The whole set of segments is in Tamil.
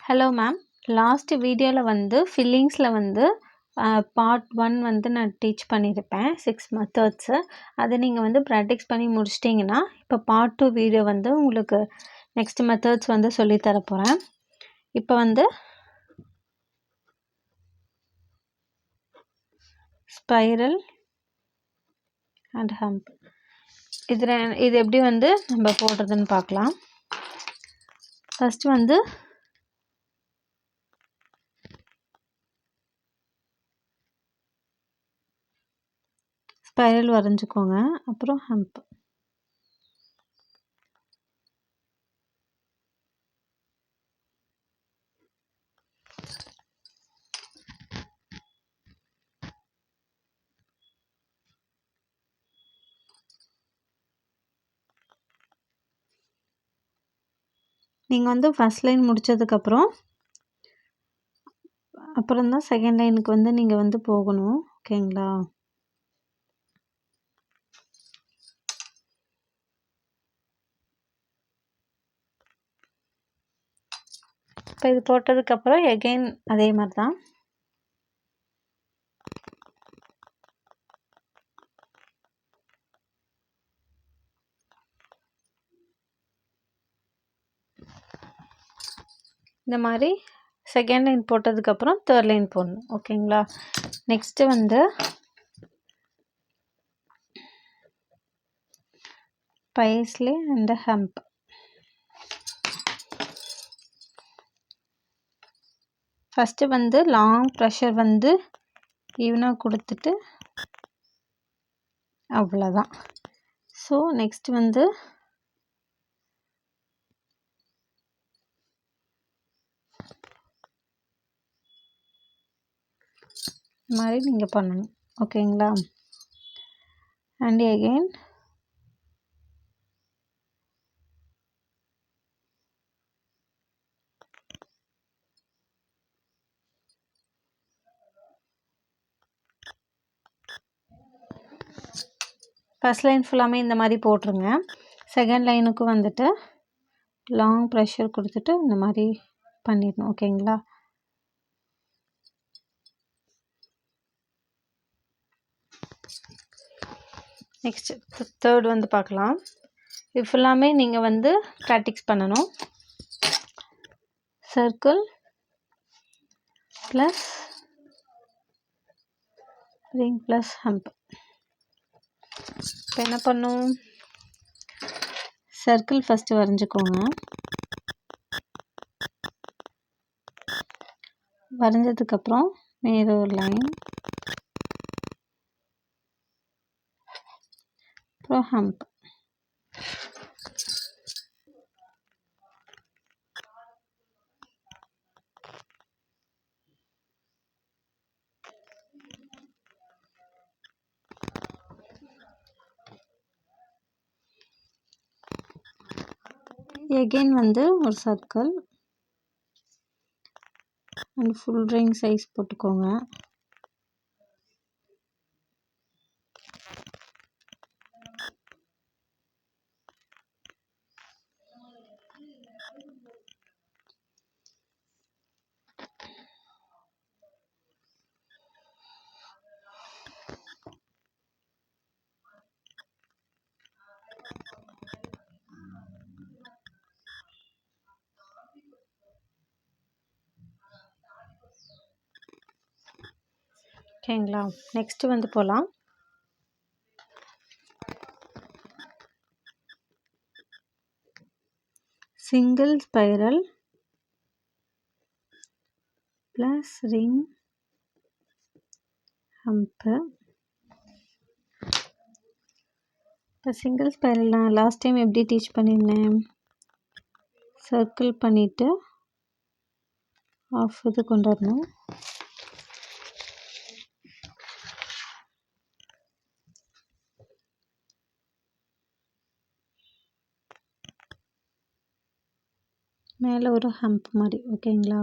Hello ma'am. லாஸ்ட் வீடியோவில் வந்து ஃபில்லிங்ஸில் வந்து பார்ட் 1 வந்து நான் டீச் பண்ணியிருப்பேன் 6 மெத்தட்ஸு. அதை நீங்கள் வந்து ப்ராக்டிஸ் பண்ணி முடிச்சிட்டிங்கன்னா இப்போ பார்ட் 2 வீடியோ வந்து உங்களுக்கு நெக்ஸ்ட் மெத்தட்ஸ் வந்து சொல்லித்தர போகிறேன். இப்போ வந்து ஸ்பைரல் அண்ட் ஹம்ப் இது எப்படி வந்து நம்ம போடுறதுன்னு பார்க்கலாம். ஃபஸ்ட்டு வந்து ஸ்பைரல் வரைஞ்சிக்கோங்க. அப்புறம் ஹம்ப். நீங்கள் வந்து ஃபஸ்ட் லைன் முடித்ததுக்கப்புறம் அப்புறம்தான் செகண்ட் லைனுக்கு வந்து நீங்கள் வந்து போகணும். ஓகேங்களா? இப்போ இது போட்டதுக்கப்புறம் எகெயின் அதே மாதிரி தான். இந்த மாதிரி செகண்ட் லைன் போட்டதுக்கப்புறம் தேர்ட் லைன் போடணும். ஓகேங்களா? நெக்ஸ்ட்டு வந்து பைஸ்லே அண்ட் ஹம்ப். ஃபஸ்ட்டு வந்து லாங் ப்ரெஷர் வந்து ஈவனாக கொடுத்துட்டு அவ்வளோதான். ஸோ நெக்ஸ்ட் வந்து இந்த மாதிரி நீங்கள் பண்ணணும். ஓகேங்களா? அண்ட் அகெயின் ஃபஸ்ட் லைன் ஃபுல்லாமே இந்த மாதிரி போட்டுருங்க. செகண்ட் லைனுக்கு வந்துட்டு லாங் ப்ரெஷர் கொடுத்துட்டு இந்த மாதிரி பண்ணிடணும். ஓகேங்களா? நெக்ஸ்ட் தேர்ட் வந்து பார்க்கலாம். இது ஃபுல்லாமே நீங்கள் வந்து ப்ராக்டிஸ் பண்ணணும். Circle plus ring plus hump. இப்போ என்ன பண்ணும்? Circle first வரைஞ்சிக்கோங்க. வரைஞ்சதுக்கப்புறம் வேறு ஒரு லைன், அப்புறம் ஹம்ப். எகெயின் வந்து ஒரு circle and full ring size போட்டுக்கோங்க. ஓகேங்களா? நெக்ஸ்ட்டு வந்து போகலாம். Single spiral plus ring hump. இப்போ சிங்கிள் ஸ்பைரல் நான் லாஸ்ட் டைம் எப்படி டீச் பண்ணியிருந்தேன்? சர்க்கிள் பண்ணிவிட்டு ஆஃப் இது கொண்டு வரணும். மேலே ஒரு ஹம்ப் மாதிரி. ஓகேங்களா?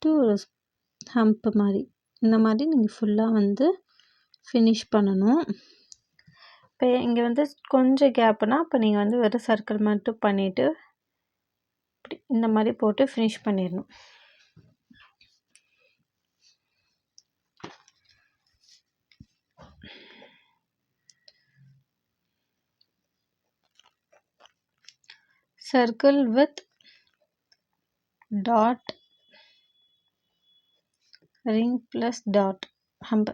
வச்சுட்டு ஒரு ஹம்ப் மாதிரி இந்த மாதிரி நீங்கள் ஃபுல்லாக வந்து ஃபினிஷ் பண்ணணும். இப்போ இங்கே வந்து கொஞ்சம் கேப்புனா இப்போ நீங்கள் வந்து வெறும் சர்க்கிள் மட்டும் பண்ணிவிட்டு இப்படி இந்த மாதிரி போட்டு ஃபினிஷ் பண்ணிடணும். Circle with dot ring plus dot hump.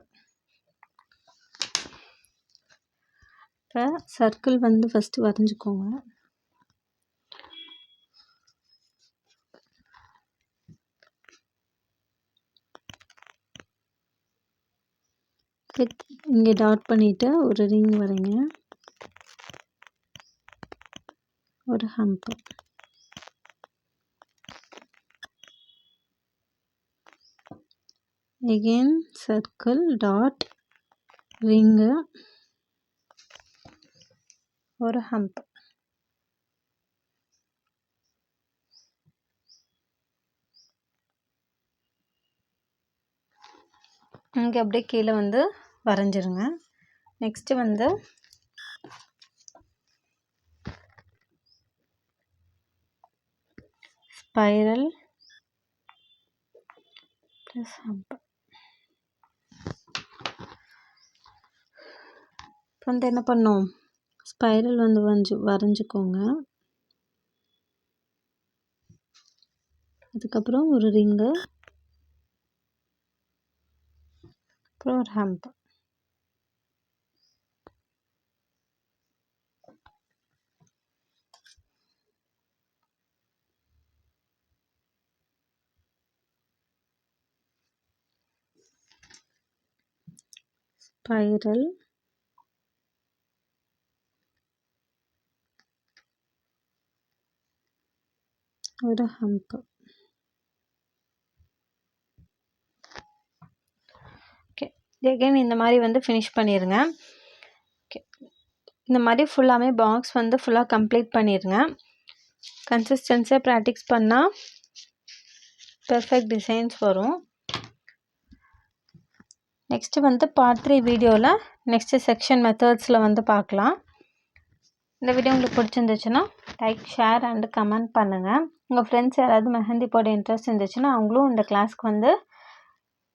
இப்போ சர்க்கிள் வந்து ஃபஸ்ட்டு வரைஞ்சிக்கோங்க. இங்கே டாட் பண்ணிவிட்டு ஒரு ரிங் வரைங்க, ஒரு hump. Again circle dot ring, ஒரு ஹம்ப். இங்கே அப்படியே கீழே வந்து வரைஞ்சிருங்க. நெக்ஸ்ட்டு வந்து ஸ்பைரல் ப்ளஸ் ஹம்ப். இப்போ வந்து என்ன பண்ணோம், ஸ்பைரல் வந்து வரைஞ்சிக்கோங்க. அதுக்கப்புறம் ஒரு ரிங்கு, அப்புறம் ஒரு ஹம்ப். ஸ்பைரல் ஒரு ஹம்ப். ஓகே, அகைன் இந்த மாதிரி வந்து ஃபினிஷ் பண்ணிடுங்க. ஓகே, இந்த மாதிரி ஃபுல்லாமே பாக்ஸ் வந்து ஃபுல்லாக கம்ப்ளீட் பண்ணிடுங்க. கன்சிஸ்டன்சியாக ப்ராக்டிஸ் பண்ணால் பெர்ஃபெக்ட் டிசைன்ஸ் வரும். நெக்ஸ்ட்டு வந்து பார்ட் 3 வீடியோவில் நெக்ஸ்ட்டு செக்ஷன் மெத்தட்ஸில் வந்து பார்க்கலாம். இந்த வீடியோ உங்களுக்கு பிடிச்சிருந்துச்சுன்னா லைக், ஷேர் அண்டு கமெண்ட் பண்ணுங்கள். உங்கள் ஃப்ரெண்ட்ஸ் யாராவது மெஹந்தி போட இன்ட்ரெஸ்ட் இருந்துச்சுன்னா அவங்களும் இந்த கிளாஸ்க்கு வந்து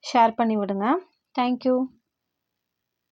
ஷேர் பண்ணி விடுங்க. தேங்க்யூ.